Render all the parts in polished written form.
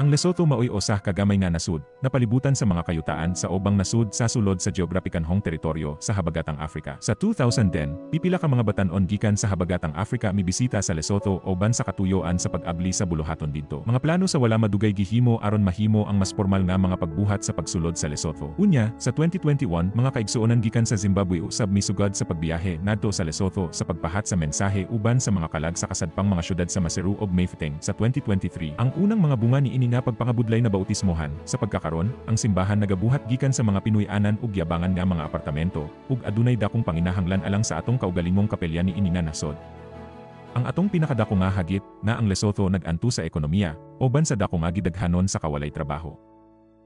Ang Lesotho maoy osah kagamay nga nasud, napalibutan sa mga kayutaan sa ubang nasud sa sulod sa geograpikanhong teritoryo sa habagatang Afrika. Sa 2010, pipila ka mga batan-on gikan sa habagatang Afrika mibisita sa Lesotho o ban sa katuyoan sa pag-abli sa buluhaton didto. Mga plano sa wala madugay gihimo aron mahimo ang mas formal nga mga pagbuhat sa pagsulod sa Lesotho. Unya, sa 2021, mga kaigsuonan gikan sa Zimbabwe usab misugad sa pagbiyahe nadto sa Lesotho sa pagpahat sa mensahe uban sa mga kalag sa kasadpang mga syudad sa Maseru ug Mafeking. Sa 2023, ang unang mga bunga ni nga pagpangabudlay na bautismohan. Sa pagkakaron, ang simbahan nagabuhat gikan sa mga Pinoy-anan ug yabangan nga mga apartamento, ug adunay dakong panginahanglan alang sa atong kaugalingong kapelya ni ini nga nasod. Ang atong pinakadako nga hagit na ang Lesotho nag-antu sa ekonomiya, oban sa dako nga gidaghanon sa kawalay trabaho.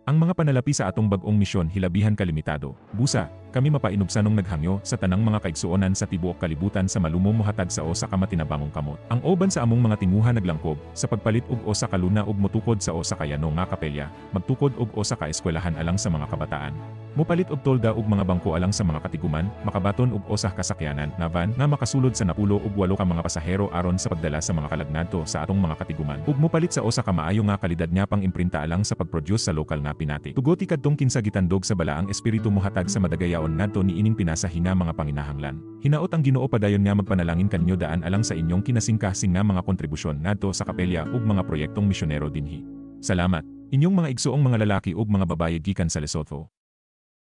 Ang mga panalapi sa atong bag-ong misyon hilabihan kalimitado. Busa, kami mapainubsanong naghangyo sa tanang mga kaigsuonan sa tibuok kalibutan sa malumong mohatag sa osa ka matinabangong kamot. Ang oban sa among mga tinguha naglangkob sa pagpalit og osa ka luna ug motukod sa osa ka yano nga kapelya, magtukod og osa ka eskwelahan alang sa mga kabataan. Mopalit og tolda ug mga bangko alang sa mga katiguman, makabaton og osah kasakyanan na van nga makasulod sa napulo ug 8 ka mga pasahero aron sa pagdala sa mga kalagnadto sa atong mga katiguman. Ug mopalit sa osa ka maayo nga kalidad nya pang imprinta alang sa pag-produce sa lokal nga pinati. Tugoti kadtong kinsa gitandog sa balaang espiritu mohatag sa madagayaon ngadto ni ining pinasahina mga panginahanglan. Hinaot ang Ginoo padayon nga magpanalangin kaninyo daan alang sa inyong kinasingkasing nga mga kontribusyon ngadto sa kapelya ug mga proyektong misyonero dinhi. Salamat. Inyong mga igsuong mga lalaki ug mga babaye gikan sa Lesotho.